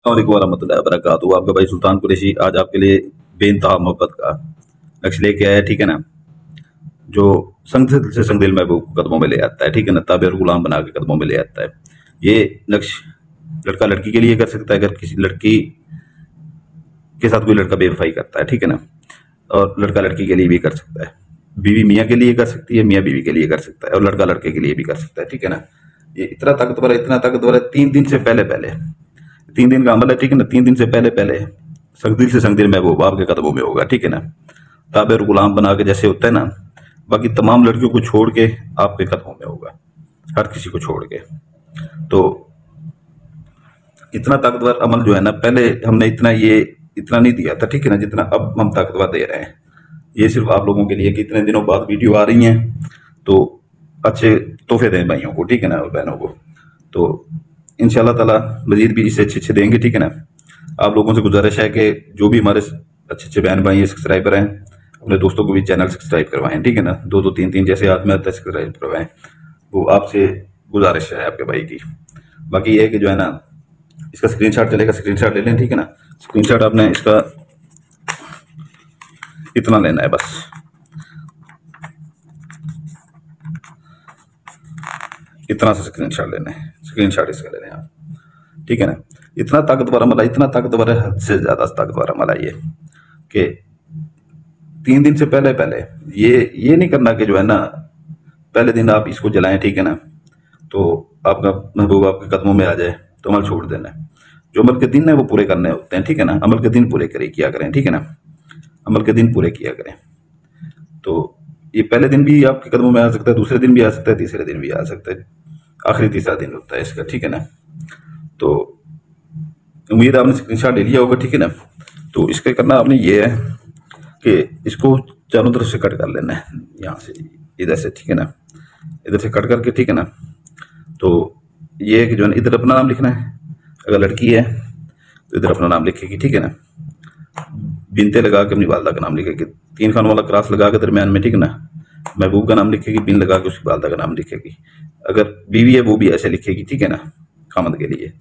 वालेकुम warahmatullahi wabarakatuh। आपका भाई सुल्तान कुरैशी आज आपके लिए बेइंतहा मोहब्बत का नक्श लेके आया है, ठीक है ना। जो संग से संग दिल महबूब को कदमों में ले आता है, ठीक है ना, ताबे और गुलाम बना के कदमों में ले आता है। ये नक्श लड़का लड़की के लिए कर सकता है, अगर किसी लड़की के साथ कोई लड़का बेवफाई करता है, ठीक है ना, और लड़का लड़की के लिए भी कर सकता है। बीवी मियाँ के लिए कर सकती है, मियाँ बीवी के लिए कर सकता है, और लड़का लड़के के लिए भी कर सकता है, ठीक है ना। ये इतना ताकतवर है, इतना ताकतवर है। 3 दिन से पहले पहले 3 दिन का अमल है, ठीक है ना। 3 दिन से पहले पहले संगदिल से संगदिल महबूब आपके कदमों में होगा, ठीक है ना। ताबे और गुलाम बना के जैसे होता है ना, बाकी तमाम लड़कियों को छोड़ के आपके कदमों में होगा, हर किसी को छोड़ के। तो इतना ताकतवर अमल जो है ना, पहले हमने इतना नहीं दिया था, ठीक है ना, जितना अब हम ताकतवर दे रहे हैं। ये सिर्फ आप लोगों के लिए कि इतने दिनों बाद वीडियो आ रही हैं, तो अच्छे तोहफे दें भाइयों को, ठीक है ना, और बहनों को। तो इंशाल्लाह ताला मजीद भी इससे अच्छे अच्छे देंगे, ठीक है ना। आप लोगों से गुजारिश है कि जो भी हमारे अच्छे अच्छे बहन भाई सब्सक्राइबर हैं, अपने दोस्तों को भी चैनल सब्सक्राइब करवाएं, ठीक है ना। 2-2 3-3 जैसे आदमी आते हैं सब्सक्राइब करवाएं, वो आपसे गुजारिश है आपके भाई की। बाकी ये है कि जो है ना, इसका स्क्रीनशॉट चलेगा, स्क्रीनशॉट ले लें, ठीक है ना। स्क्रीनशॉट आपने इसका इतना लेना है बस, इतना सा स्क्रीनशॉट लेना है, स्क्रीनशॉट इसका ले लें आप, ठीक है ना। इतना ताकतवर अमल है, इतना ताकतवर है, हद से ज्यादा ताकतवर अमल है ये, कि 3 दिन से पहले पहले ये नहीं करना कि जो है ना पहले दिन आप इसको जलाएं, ठीक है ना, तो आपका महबूब आपके कदमों में आ जाए तो अमल छोड़ देना है। जो अमल के दिन है वो पूरे करने होते हैं, ठीक है ना। अमल के दिन पूरे किया करें, ठीक है ना, अमल के दिन पूरे किया करें। तो ये पहले दिन भी आपके कदमों में आ सकता है, दूसरे दिन भी आ सकता है, तीसरे दिन भी आ सकता है, आखिरी तीसरा दिन होता है इसका, ठीक है ना। तो उम्मीद आपने स्क्रीनशॉट ले लिया होगा, ठीक है ना। तो इसका करना आपने ये है कि इसको चारों तरफ से कट कर लेना है, यहाँ से इधर से, ठीक है ना, इधर से कट करके, ठीक है ना। तो ये है कि जो है इधर अपना नाम लिखना है, अगर लड़की है तो इधर अपना नाम लिखेगी, ठीक है ना। बिनते लगा के अपनी वालदा का नाम लिखेगी, 3 खानों वाला क्रॉस लगा के दरमियान में, ठीक है ना। महबूब का नाम लिखेगी, बिन लगा के उसकी वालदा का नाम लिखेगी। अगर बीवी है वो भी ऐसे लिखेगी, ठीक है ना, खामद के लिए।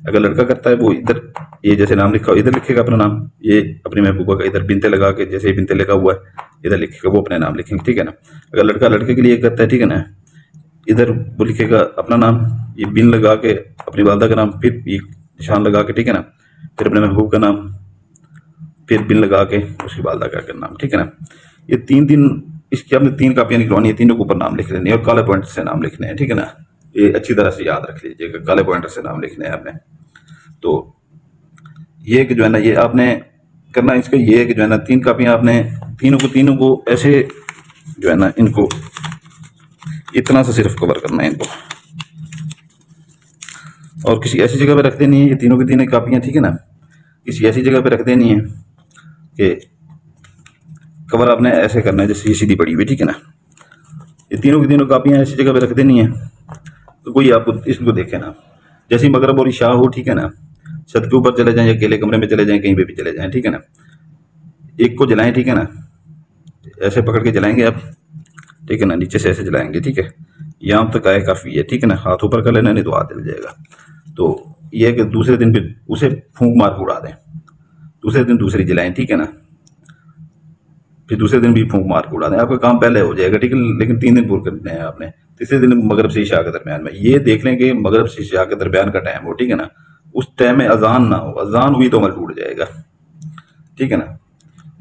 अगर लड़का करता है वो इधर ये जैसे नाम लिखा हो इधर लिखेगा अपना नाम, ये अपनी महबूबा का इधर बिनते लगा के जैसे बिनते लगा हुआ है इधर लिखेगा, वो अपने नाम लिखेंगे, ठीक है ना। अगर लड़का लड़के के लिए करता है, ठीक है ना, इधर वो लिखेगा अपना नाम, ये बिन लगा के अपनी वालदा का नाम, फिर ये निशान लगा के, ठीक है ना, फिर अपने महबूब का नाम, फिर बिन लगा के उसकी वालदा का नाम, ठीक है ना। ये 3 दिन इसकी आपने 3 कापियां निकलवानी है, तीनों के ऊपर नाम लिख लेने और काले पॉइंटर से नाम लिखने हैं, ठीक है ना। ये अच्छी तरह से याद रख लीजिएगा, काले पॉइंटर से नाम लिखने हैं आपने। तो ये कि जो है ना, ये आपने करना इसका ये है कि जो है ना 3 कापियां आपने तीनों को ऐसे जो है ना, इनको इतना सा सिर्फ कवर करना है इनको, और किसी ऐसी जगह पे रख देनी है ये तीनों की तीनों कापियां, ठीक है ना। किसी ऐसी जगह पे रख देनी है कि कवर आपने ऐसे करना है जैसे ये सीधी पड़ी हुई, ठीक है ना। ये तीनों की तीनों कापियां ऐसी जगह पे रख देनी है, तो कोई आपको इसको देखे ना, जैसे ही मगरब और इशा हो, ठीक है ना, छत के ऊपर चले जाएं या अकेले कमरे में चले जाएं, कहीं पे भी चले जाएं, ठीक है ना। एक को जलाएं, ठीक है ना, ऐसे पकड़ के जलाएंगे आप, ठीक है ना, नीचे से ऐसे जलाएंगे, ठीक है। यहाँ तक आए काफी है, ठीक है ना, हाथ ऊपर कर लेना नहीं तो हाथ जल जाएगा। तो ये है कि दूसरे दिन फिर उसे फूंक मार के उड़ा दें, दूसरे दिन दूसरी जलाएं, ठीक है ना, फिर दूसरे दिन भी फूंक मार के उड़ा दें, आपका काम पहले हो जाएगा, ठीक है। लेकिन 3 दिन पूरे करने हैं आपने। तीसरे दिन मगरब से इशा के दरमियान में ये देख लें कि मगरब से इशा के दरमियान का टाइम हो, ठीक है ना, उस टाइम में अजान ना हो, अजान हुई तो अमल टूट जाएगा, ठीक है ना।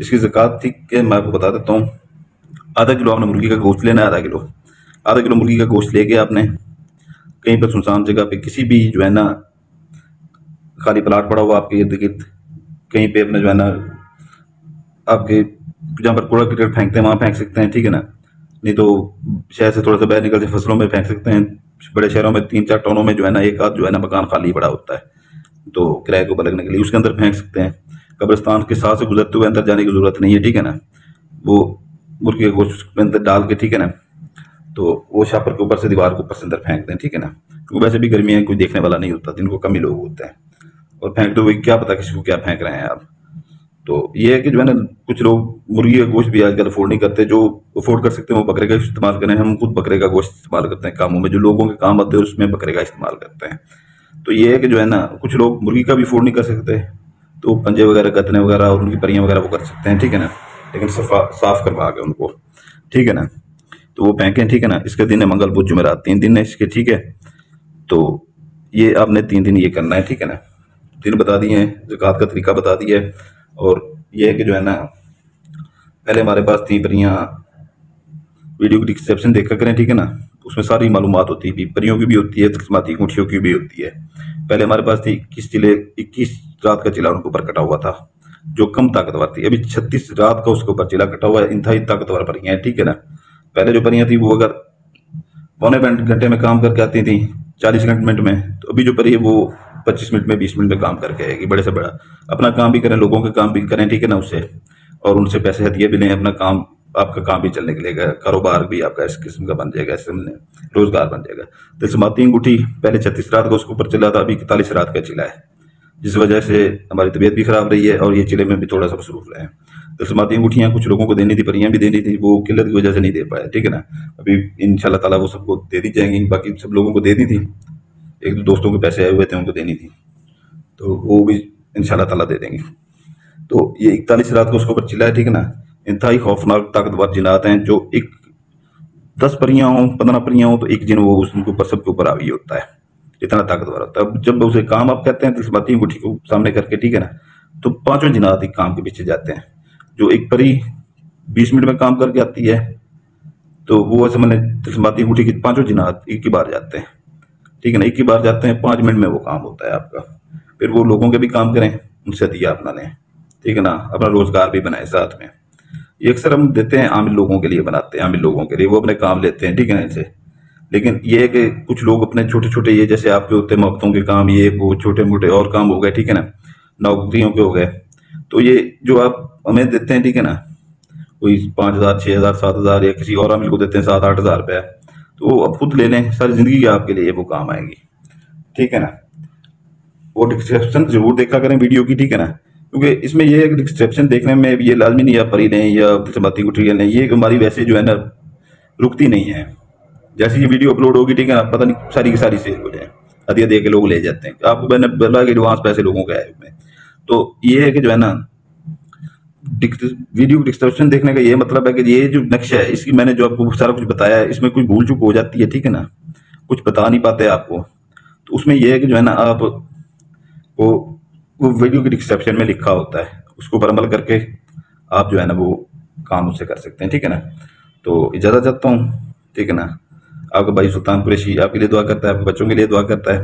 इसकी ज़कात थी कि मैं आपको बता देता हूँ, आधा किलो आपने मुर्गी का गोश्त लेना है, आधा किलो मुर्गी का गोश्त लेके आपने कहीं पर सुनसान जगह पे किसी भी जो है ना खाली प्लाट पड़ा हुआ आपके इर्द गिर्द, कहीं पे अपने जो है ना आपके जहाँ पर कूड़ा करकट फेंकते हैं वहाँ फेंक सकते हैं, ठीक है ना। नहीं तो शहर से थोड़ा सा बाहर निकल के फसलों में फेंक सकते हैं। बड़े शहरों में 3-4 टाउनों में जो है ना एक आध जो है ना मकान खाली पड़ा होता है, तो किराए को लगने के लिए उसके अंदर फेंक सकते हैं। कब्रिस्तान के साथ से गुजरते हुए अंदर जाने की जरूरत नहीं है, ठीक है ना। वो मुर्गी के गोश्त के अंदर डाल के, ठीक है ना, तो वो छापर के ऊपर से दीवार के ऊपर से अंदर फेंक दें, ठीक है ना। क्योंकि वैसे भी गर्मी है, कोई देखने वाला नहीं होता, दिन को कम ही लोग होते हैं, और फेंकते हुए क्या पता किसी को क्या फेंक रहे हैं आप। तो ये है कि जो है ना कुछ लोग मुर्गी का गोश्त भी आजकल अफोर्ड नहीं करते, जो अफोर्ड कर सकते हैं वो बकरे का इस्तेमाल करें। हम खुद बकरे का गोश्त इस्तेमाल करते हैं कामों में, जो लोगों के काम आते हैं उसमें बकरे का इस्तेमाल करते हैं। तो ये है कि जो है ना, कुछ लोग मुर्गी का भी फोड़ नहीं कर सकते, तो पंजे वगैरह, गतने वगैरह और उनकी परियां वगैरह वो कर सकते हैं, ठीक है ना, लेकिन साफ करवा के उनको, ठीक है ना। तो वो फेंकें, ठीक है ना। इसके दिन है मंगल बुध जुमेरात, 3 दिन है इसके, ठीक है। तो ये आपने 3 दिन ये करना है, ठीक है ना। दिन बता दिए हैं, ज़कात का तरीका बता दिया है। और ये है कि जो है ना, पहले हमारे पास थी परियां, वीडियो की डिस्क्रिप्शन देखा करें, ठीक है ना, उसमें सारी मालूमात होती है, परियों की भी होती है, तस्माती गुठियों की भी होती है। पहले हमारे पास थी 21 चिले, 21 रात का चिला उनके ऊपर कटा हुआ था, जो कम ताकतवर थी। अभी 36 रात का उसके ऊपर चिला कटा हुआ है, इंतहाई ताकतवर परियां हैं, ठीक है ना। पहले जो परियां थी वो अगर पौने घंटे में काम करके आती थी 40 मिनट में, तो अभी जो परी है वो 25 मिनट में, 20 मिनट में काम करके आएगी। बड़े से बड़ा अपना काम भी करें, लोगों के काम भी करें, ठीक है ना, उससे, और उनसे पैसे हदिये भी लें, अपना काम, आपका काम भी चलने के लिए, कारोबार भी आपका इस किस्म का बन जाएगा, इससे रोजगार बन जाएगा। तिलस्माती अंगूठी पहले 36 रात का उसके ऊपर चिल्ला था, अभी 41 रात का चिल्ला है, जिस वजह से हमारी तबीयत भी खराब रही है और ये चिले में भी थोड़ा सा मसरूफ रहे हैं। तिलस्माती अंगूठियाँ कुछ लोगों को देनी थी, परियां भी देनी थी, वो किल्लत की वजह से नहीं दे पाए, ठीक है ना। अभी इंशाल्लाह ताला वो सबको दे दी जाएंगी, बाकी सब लोगों को देनी थी, एक दो दोस्तों के पैसे आए हुए थे उनको देनी थी, तो वो भी इंशाल्लाह ताला दे देंगे। तो ये 41 रात को उसके ऊपर चिल्ला है, ठीक है ना। इंतहाई खौफनाक ताकतवर जिनात हैं, जो एक 10 परियां हों, 15 परियां हों, तो एक जिन वो उनके ऊपर, सबके ऊपर हावी होता है, इतना ताकतवर होता है। अब जब उसे काम आप कहते हैं तिलस्माती अंगूठी को सामने करके, ठीक है ना, तो 5 जिनात एक काम के पीछे जाते हैं। जो एक परी 20 मिनट में काम करके आती है, तो वो ऐसे मैंने तिलस्माती अंगूठी की 5 जिनात एक ही बार जाते हैं, ठीक है ना, एक ही बार जाते हैं, 5 मिनट में वो काम होता है आपका। फिर वो लोगों के भी काम करें, उनसे दिया अपना लें, ठीक है ना, अपना रोजगार भी बनाए साथ में। ये अक्सर हम देते हैं आमिल लोगों के लिए, बनाते हैं आमिल लोगों के लिए, वो अपने काम लेते हैं, ठीक है ना, इनसे। लेकिन ये है कि कुछ लोग अपने छोटे छोटे, ये जैसे आपके होते हैं मोहब्बतों के काम, ये वो छोटे मोटे और काम हो गए, ठीक है ना, नौकरियों के हो गए, तो ये जो आप हमें देते हैं, ठीक है ना, कोई 5,000, 6,000, 7,000, या किसी और आमिल को देते हैं 7-8 हज़ार रुपया, तो वो अब खुद ले लें, सारी जिंदगी आपके लिए वो काम आएगी, ठीक है ना। वो डिस्क्रिप्शन जरूर देखा करें वीडियो की, ठीक है ना, क्योंकि इसमें ये है कि डिस्क्रिप्शन देखने में ये लाजमी नहीं आप परी लें या तिलस्माती अंगूठी लें, ये हमारी वैसे जो है ना रुकती नहीं है। जैसे ये वीडियो अपलोड होगी, ठीक है ना, पता नहीं सारी की सारी सेल हो जाए, हदिया दे के लोग ले जाते हैं, आपको मैंने बोला कि एडवांस पैसे लोगों के आए हुए। तो ये है कि जो है ना, वीडियो डिस्क्रिप्शन देखने का ये मतलब है कि ये जो नक्शा है, इसकी मैंने जो आपको सारा कुछ बताया है, इसमें कोई भूल चूक हो जाती है, ठीक है ना, कुछ बता नहीं पाते आपको, तो उसमें यह है कि जो है ना, आप वो वीडियो के डिस्क्रिप्शन में लिखा होता है, उसके ऊपर अमल करके आप जो है ना वो काम उससे कर सकते हैं, ठीक है ना। तो इजाज़त चाहता हूँ, ठीक है ना। आपका भाई सुल्तान कुरैशी आपके लिए दुआ करता है, आपके बच्चों के लिए दुआ करता है।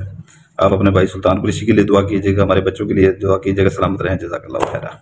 आप अपने भाई सुल्तान कुरैशी के लिए दुआ कीजिएगा, हमारे बच्चों के लिए दुआ कीजिएगा, सलामत रहें। जज़ाकल्लाह खैरा।